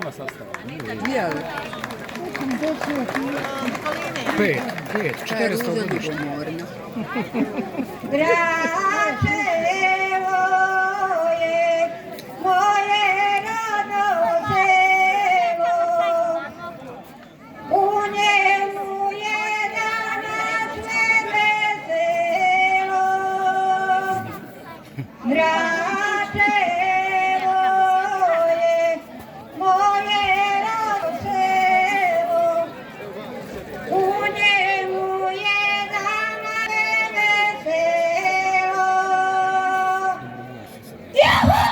nema sastava. Je, Pet, 400 godišnje. ljubomorno. Dračevo je moje rodno selo, u njemu je danas sve veselo. Dračevo je moje rodno selo, u njemu je danas sve veselo. Juhu!